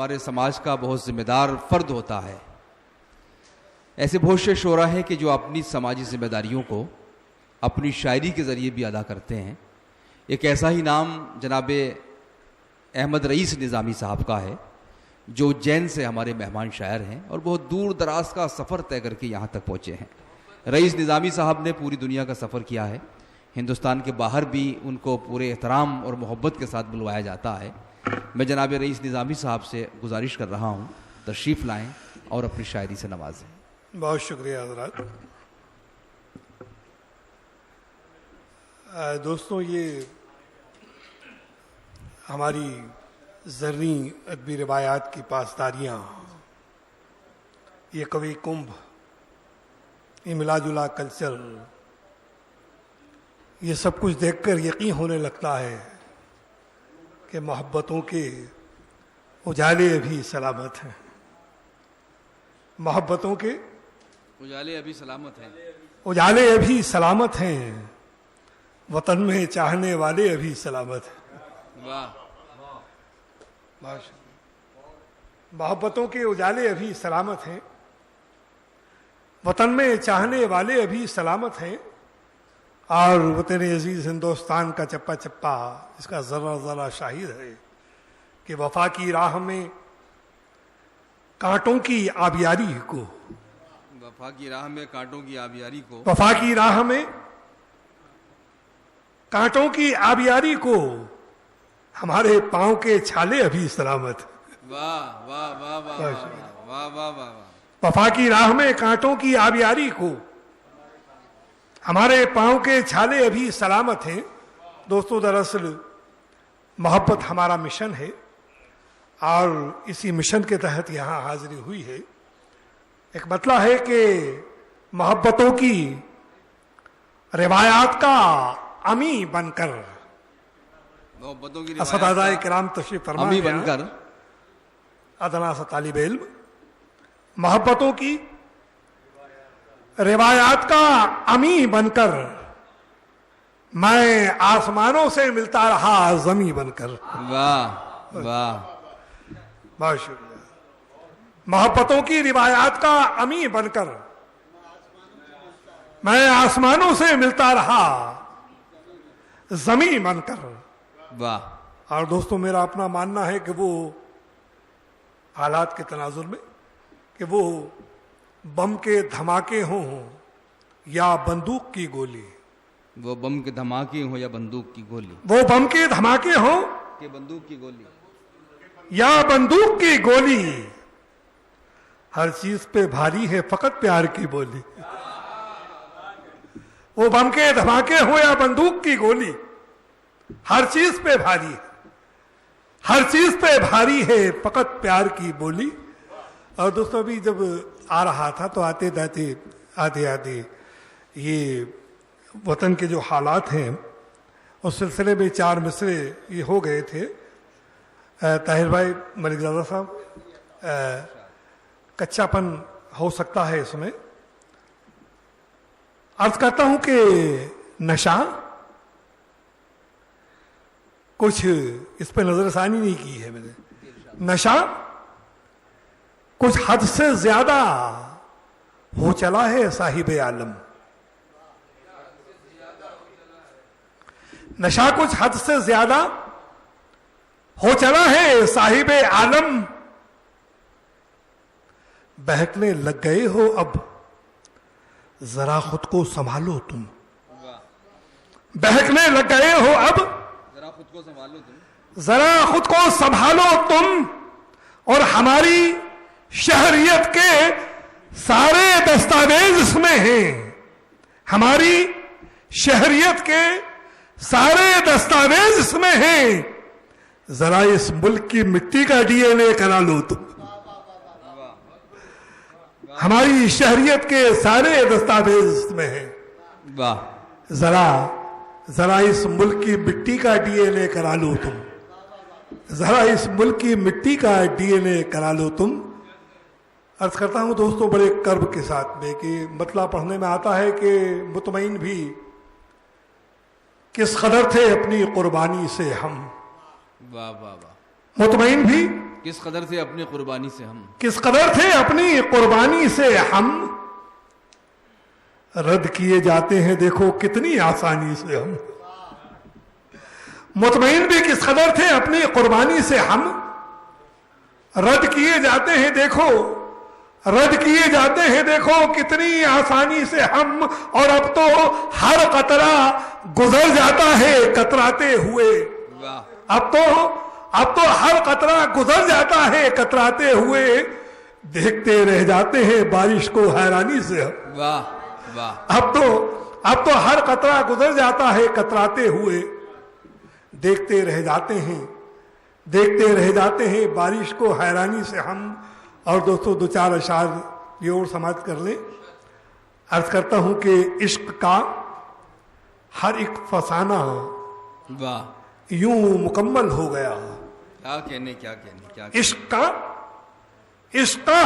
ہمارے سماج کا بہت ذمہ دار فرد ہوتا ہے. ایسے بہت سے شعراء ہیں کہ جو اپنی سماجی ذمہ داریوں کو اپنی شاعری کے ذریعے بھی ادا کرتے ہیں. ایک ایسا ہی نام جناب احمد رئیس نظامی صاحب کا ہے جو اجین سے ہمارے مہمان شاعر ہیں اور بہت دور دراز کا سفر طے کر کے یہاں تک پہنچے ہیں. رئیس نظامی صاحب نے پوری دنیا کا سفر کیا ہے. ہندوستان کے باہر بھی ان کو پورے احترام اور محبت کے ساتھ بلوایا جاتا ہے. میں جناب رئیس نظامی صاحب سے گزارش کر رہا ہوں تشریف لائیں اور اپنی شاعری سے نوازیں. بہت شکریہ حضرات. دوستوں، یہ ہماری زرعی ادبی روایات کی پاسداریاں، یہ کوی کمبھ، یہ ملا جلا کلچر، یہ سب کچھ دیکھ کر یقین ہونے لگتا ہے کہ محبتوں کے اجالے ابھی سلامت ہیں. محبتوں کے اجالے ابھی سلامت ہیں. اجالے ابھی سلامت ہیں. وطن میں چاہنے والے ابھی سلامت ہیں. واہ. محبتوں کے اجالے ابھی سلامت ہیں. وطن میں چاہنے والے ابھی سلامت ہیں. اور وطن عزیز ہندوستان کا چپا چپا اس کا ذرہ ذرہ شاہد ہے کہ وفا کی راہ میں کانٹوں کی آبیاری کو، وفا کی راہ میں کانٹوں کی آبیاری کو، وفا کی راہ میں کانٹوں کی آبیاری کو ہمارے پاؤں کے چھالے ابھی سلامت. واہ واہ واہ واہ واہ واہ واہ. وفا کی راہ میں کانٹوں کی آبیاری کو ہمارے پاؤں کے چھالے ابھی سلامت ہیں. دوستو، دراصل محبت ہمارا مشن ہے اور اسی مشن کے تحت یہاں حاضری ہوئی ہے. ایک مطلب ہے کہ محبتوں کی روایات کا امی بن کر محبتوں کی اساتذہ کرام تشریف فرما امی بن کر، ادنا سا طالب علم، محبتوں کی روایات کا امی بن کر میں آسمانوں سے ملتا رہا زمیں بن کر. واہ واہ. بہت شکریہ. محبتوں کی روایات کا امی بن کر میں آسمانوں سے ملتا رہا زمیں بن کر. واہ. اور دوستوں، میرا اپنا ماننا ہے کہ وہ حالات کے تناظر میں کہ وہ بم کے دھماکے ہوں یا بندوق کی گولی، وہ بم کے دھماکے ہوں یا بندوق کی گولی، وہ بم کے دھماکے ہوں کہ بندوق کی گولی، یا بندوق کی گولی، ہر چیز پہ بھاری ہے فقط پیار کی بولی. وہ بم کے دھماکے ہوں یا بندوق کی گولی، ہر چیز پہ بھاری ہے، ہر چیز پہ بھاری ہے فقط پیار کی بولی. اور دوستوں، ابھی جب آ رہا تھا تو آتے یہ وطن کے جو حالات ہیں اس سلسلے میں 4 مصرے یہ ہو گئے تھے. طاہر بھائی، ملک زادہ صاحب، کچا پن ہو سکتا ہے اس میں. عرض کرتا ہوں کہ نشہ کچھ اس پہ نظر ثانی نہیں کی ہے میں نے. نشہ کچھ حد سے زیادہ ہو چلا ہے صاحب عالم. نشہ کچھ حد سے زیادہ ہو چلا ہے صاحب عالم. بہکنے لگ گئے ہو اب ذرا خود کو سنبھالو تم. بہکنے لگ گئے ہو اب ذرا خود کو سنبھالو تم، ذرا خود کو سنبھالو تم. اور ہماری شہریت کے سارے دستاویز اس میں ہیں. ہماری شہریت کے سارے دستاویز اس میں ہیں. ذرا اس ملک کی مٹی کا ڈی این اے کرا لو تم. ہماری شہریت کے سارے دستاویز اس میں ہیں. واہ. ذرا اس ملک کی مٹی کا ڈی این اے کرا لو تم. ذرا اس ملک کی مٹی کا ڈی این اے کرا لو تم. عرض کرتا ہوں دوستو بڑے کرب کے ساتھ میں کہ مطلب پڑھنے میں آتا ہے کہ مطمئن بھی کس قدر تھے اپنی قربانی سے ہم. واہ واہ واہ. مطمئن بھی کس قدر تھے اپنی قربانی سے ہم، کس قدر تھے اپنی قربانی سے ہم، رد کیے جاتے ہیں دیکھو کتنی آسانی سے ہم. مطمئن بھی کس قدر تھے اپنی قربانی سے ہم، رد کیے جاتے ہیں دیکھو، رد کیے جاتے ہیں دیکھو کتنی آسانی سے ہم. اور اب تو ہر قطرہ گزر جاتا ہے کتراتے ہوئے. اب تو ہر قطرہ گزر جاتا ہے کتراتے ہوئے. دیکھتے رہ جاتے ہیں بارش کو حیرانی سے ہم. واہ واہ. اب تو ہر قطرہ گزر جاتا ہے کتراتے ہوئے. دیکھتے رہ جاتے ہیں بارش کو حیرانی سے ہم. اور دوستو دو چار اشعار یہ اور سماعت کر لیں. عرض کرتا ہوں کہ عشق کا ہر ایک فسانہ واہ یوں مکمل ہو گیا. کیا کہنے. عشق کا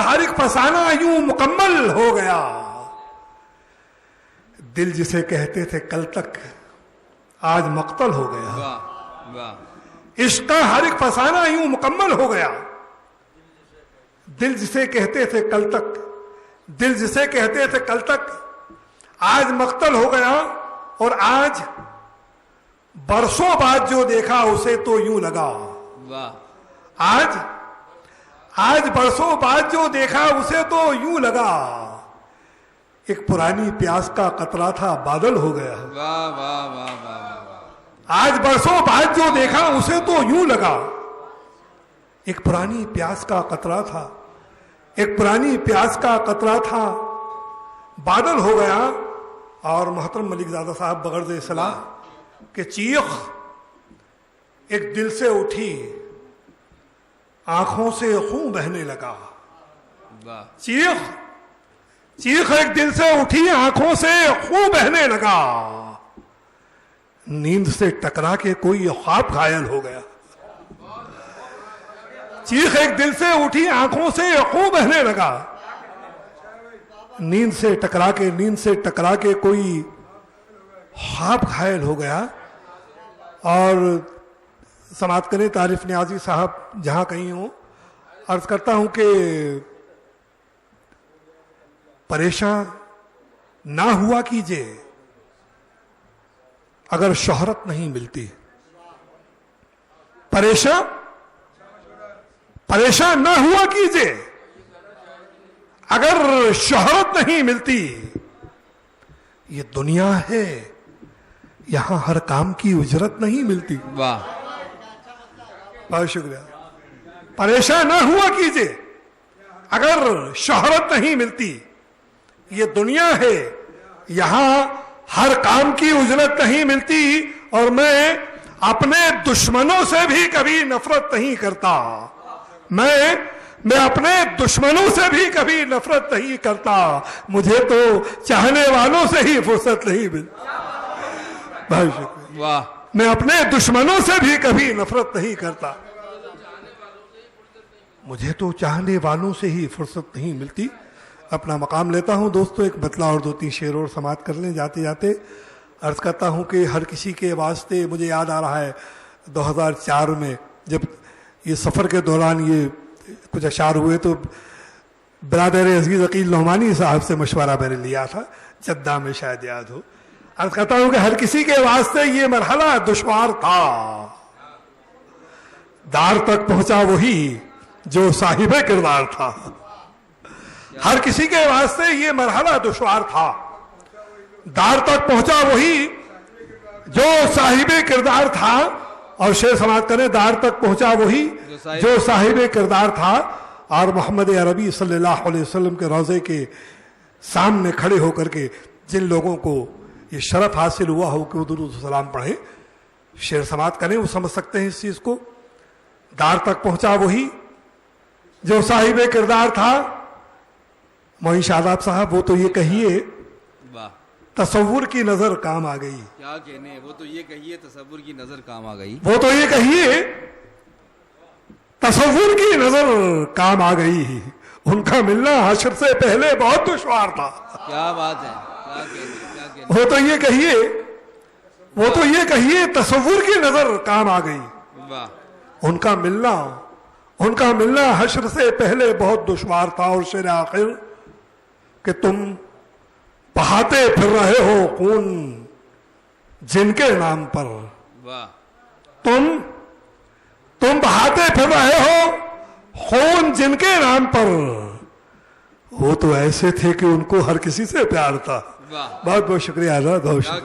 ہر ایک فسانہ یوں مکمل ہو گیا. دل جسے کہتے تھے کل تک آج مقتل ہو گیا. واہ واہ. عشق کا ہر ایک فسانہ یوں مکمل ہو گیا. دل جسے کہتے تھے کل تک آج مقتل ہو گیا. اور آج برسوں بعد جو دیکھا اسے تو یوں لگا. واہ. آج برسوں بعد جو دیکھا اسے تو یوں لگا. ایک پرانی پیاس کا قطرہ تھا بادل ہو گیا. واہ واہ واہ واہ. آج برسوں بعد جو دیکھا اسے تو یوں لگا. ایک پرانی پیاس کا قطرہ تھا بادل ہو گیا. اور محترم ملک زادہ صاحب بغرض اصلاح کہ چیخ ایک دل سے اٹھی آنکھوں سے خون بہنے لگا. چیخ ایک دل سے اٹھی آنکھوں سے خون بہنے لگا. نیند سے ٹکرا کے کوئی خواب گھائل ہو گیا. چیخ ایک دل سے اٹھی آنکھوں سے خون بہنے لگا. نیند سے ٹکرا کے کوئی خواب گھائل ہو گیا. اور سماعت کریں طارف نیازی صاحب جہاں کہیں ہوں. عرض کرتا ہوں کہ پریشان نہ ہوا کیجئے اگر شہرت نہیں ملتی. پریشان نہ ہوا کیجئے اگر شہرت نہیں ملتی. یہ دنیا ہے یہاں ہر کام کی اجرت نہیں ملتی. واہ. بہت شکریہ. پریشان نہ ہوا کیجئے اگر شہرت نہیں ملتی. یہ دنیا ہے یہاں ہر کام کی اجرت نہیں ملتی. اور میں اپنے دشمنوں سے بھی کبھی نفرت نہیں کرتا. میں اپنے دشمنوں سے بھی کبھی نفرت نہیں کرتا. مجھے تو چاہنے والوں سے ہی فرصت نہیں ملتی. بہت شکریہ. واہ. میں اپنے دشمنوں سے بھی کبھی نفرت نہیں کرتا. مجھے تو چاہنے والوں سے ہی فرصت نہیں ملتی. اپنا مقام لیتا ہوں دوستو. ایک بتلا اور دو تین شعر اور سماعت کر لیں جاتے جاتے. عرض کرتا ہوں کہ ہر کسی کے واسطے مجھے یاد آ رہا ہے 2004 میں جب یہ سفر کے دوران یہ کچھ اشعار ہوئے تو برادر عزیز عقیل نعمانی صاحب سے مشورہ میں نے لیا تھا. جدہ میں شاید یاد ہو. عرض کرتا ہوں کہ ہر کسی کے واسطے یہ مرحلہ دشوار تھا. دار تک پہنچا وہی جو صاحب کردار تھا. ہر کسی کے واسطے یہ مرحلہ دشوار تھا. دار تک پہنچا وہی جو صاحب کردار تھا. اور شعر سماعت کریں. دار تک پہنچا وہی جو صاحب کردار تھا. اور محمد عربی صلی اللہ علیہ وسلم کے روضے کے سامنے کھڑے ہو کر کے جن لوگوں کو یہ شرف حاصل ہوا ہو کہ وہ درود و سلام پڑھیں, شعر سماعت کریں, وہ سمجھ سکتے ہیں اس چیز کو. دار تک پہنچا وہی جو صاحب کردار تھا. معین شاداب صاحب وہ تو یہ کہیے تصور کی نظر کام آ گئی. کیا کہنے. وہ تو یہ کہیے تصور کی نظر کام آ گئی. وہ تو یہ کہیے تصور کی نظر کام آ گئی. ان کا ملنا حشر سے پہلے بہت دشوار تھا. کیا بات ہے. وہ تو یہ کہیے تصور کی نظر کام آ گئی. واہ. ان کا ملنا ان کا ملنا حشر سے پہلے بہت دشوار تھا، اور شعر آخر کہ تم بہاتے پھر رہے ہو خون جن کے نام پر، واہ، تم بہاتے پھر رہے ہو خون جن کے نام پر، وہ تو ایسے تھے کہ ان کو ہر کسی سے پیار تھا۔ واہ، بہت بہت شکریہ آزاد، بہت شکریہ۔